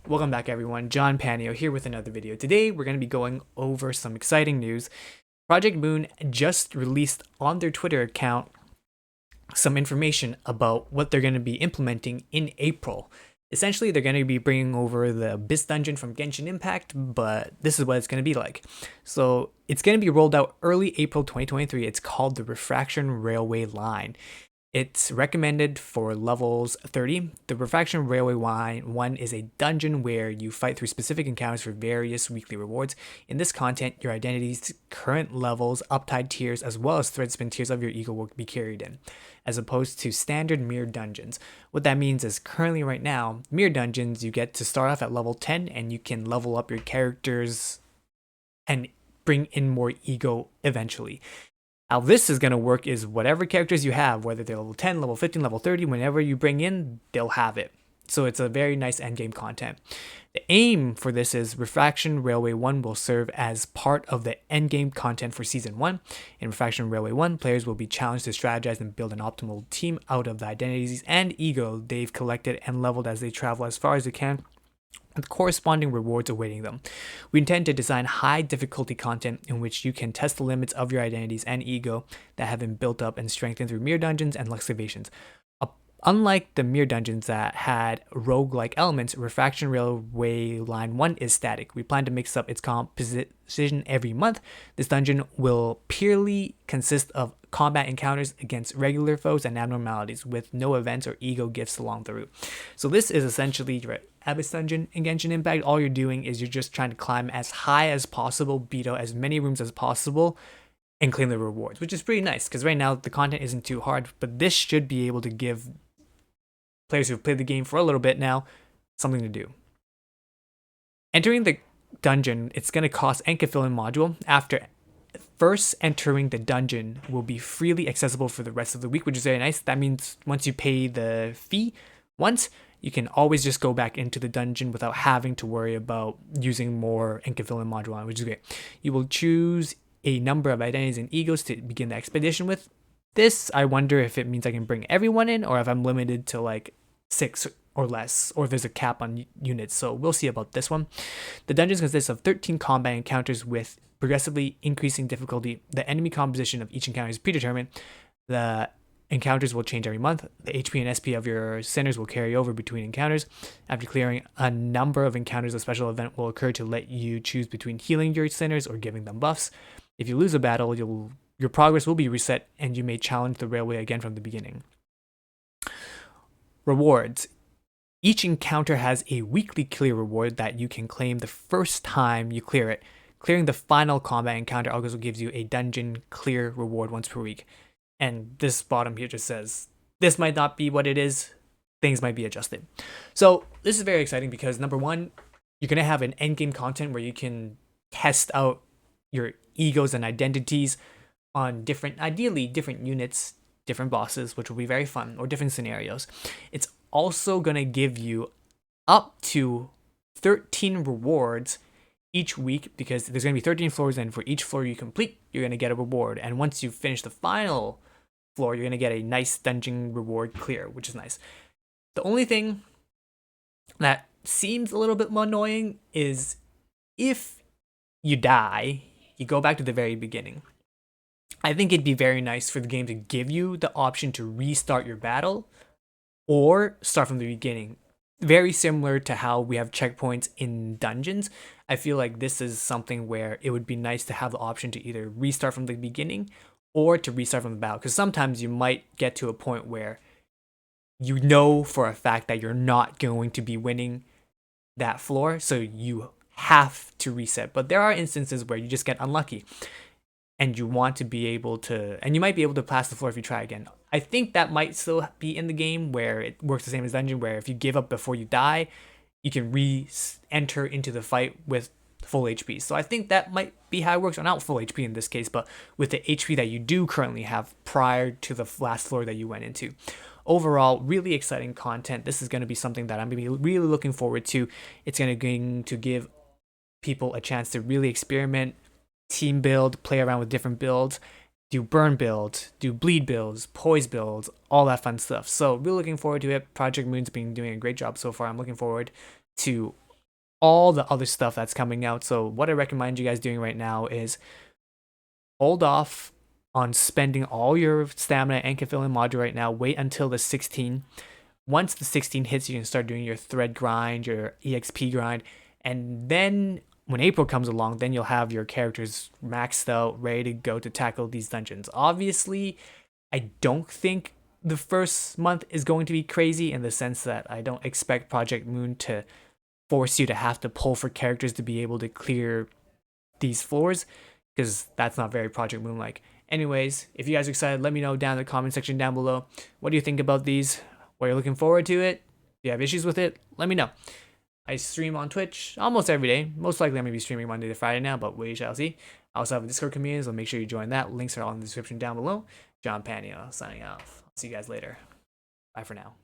Welcome back everyone, John Panio here with another video. Today we're going to be going over some exciting news. Project Moon just released on their Twitter account some information about what they're going to be implementing in April. Essentially, they're going to be bringing over the Abyss Dungeon from Genshin Impact, but this is what it's going to be like. So it's going to be rolled out early April 2023. It's called the Refraction Railway Line. It's recommended for levels 30. The Refraction Railway Line 1 is a dungeon where you fight through specific encounters for various weekly rewards. In this content, your identity's current levels, uptide tiers, as well as thread spin tiers of your ego will be carried in, as opposed to standard mirror dungeons. What that means is currently right now, mirror dungeons, you get to start off at level 10 and you can level up your characters and bring in more ego eventually. How this is going to work is whatever characters you have, whether they're level 10, level 15, level 30, whenever you bring in, they'll have it. So it's a very nice endgame content. The aim for this is Refraction Railway 1 will serve as part of the endgame content for Season 1. In Refraction Railway 1, players will be challenged to strategize and build an optimal team out of the identities and ego they've collected and leveled as they travel as far as they can, with corresponding rewards awaiting them. We intend to design high difficulty content in which you can test the limits of your identities and ego that have been built up and strengthened through mirror dungeons and luxevations. Unlike the mirror dungeons that had rogue-like elements, Refraction Railway Line 1 is static. We plan to mix up its composition every month. This dungeon will purely consist of combat encounters against regular foes and abnormalities, with no events or ego gifts along the route. So this is essentially your Abyss Dungeon in Genshin Impact. All you're doing is you're just trying to climb as high as possible, beat out as many rooms as possible, and claim the rewards, which is pretty nice, because right now the content isn't too hard, but this should be able to give players who've played the game for a little bit now something to do. Entering the dungeon, it's going to cost and can fill in module. After first entering the dungeon will be freely accessible for the rest of the week, which is very nice. That means once you pay the fee once, you can always just go back into the dungeon without having to worry about using more and can fill in module on, which is great. You will choose a number of identities and egos to begin the expedition with. This, I wonder if it means I can bring everyone in or if I'm limited to like 6 or less, or if there's a cap on units, so we'll see about this one. The dungeons consist of 13 combat encounters with progressively increasing difficulty. The enemy composition of each encounter is predetermined. The encounters will change every month. The HP and SP of your centers will carry over between encounters. After clearing a number of encounters, a special event will occur to let you choose between healing your centers or giving them buffs. If you lose a battle, your progress will be reset and you may challenge the railway again from the beginning. Rewards. Each encounter has a weekly clear reward that you can claim the first time you clear it. Clearing the final combat encounter also gives you a dungeon clear reward once per week. And this bottom here just says, this might not be what it is. Things might be adjusted. So this is very exciting because number one, you're going to have an endgame content where you can test out your egos and identities on ideally different units, different bosses, which will be very fun, or different scenarios. It's also going to give you up to 13 rewards each week, because there's going to be 13 floors, and for each floor you complete, you're going to get a reward. And once you finish the final floor, you're going to get a nice dungeon reward clear, which is nice. The only thing that seems a little bit more annoying is if you die, you go back to the very beginning. I think it'd be very nice for the game to give you the option to restart your battle or start from the beginning. Very similar to how we have checkpoints in dungeons. I feel like this is something where it would be nice to have the option to either restart from the beginning or to restart from the battle. Because sometimes you might get to a point where you know for a fact that you're not going to be winning that floor, so you have to reset. But there are instances where you just get unlucky and you want to be able to, and you might be able to pass the floor if you try again. I think that might still be in the game where it works the same as dungeon, where if you give up before you die, you can re-enter into the fight with full HP. So I think that might be how it works, or not full HP in this case, but with the HP that you do currently have prior to the last floor that you went into. Overall, really exciting content. This is going to be something that I'm going to be really looking forward to. It's going to give people a chance to really experiment, team build, play around with different builds, do burn builds, do bleed builds, poise builds, all that fun stuff. So really looking forward to it. Project Moon's been doing a great job so far. I'm looking forward to all the other stuff that's coming out. So what I recommend you guys doing right now is hold off on spending all your stamina and can fill in module right now. Wait until the 16. Once the 16 hits, you can start doing your thread grind, your EXP grind, and then when April comes along, then you'll have your characters maxed out, ready to go to tackle these dungeons. Obviously, I don't think the first month is going to be crazy in the sense that I don't expect Project Moon to force you to have to pull for characters to be able to clear these floors, because that's not very Project Moon like. Anyways, if you guys are excited, let me know down in the comment section down below. What do you think about these? What are you looking forward to it? If you have issues with it, let me know. I stream on Twitch almost every day. Most likely I'm going to be streaming Monday to Friday now, but we shall see. I also have a Discord community, so make sure you join that. Links are all in the description down below. John Panio signing off. I'll see you guys later. Bye for now.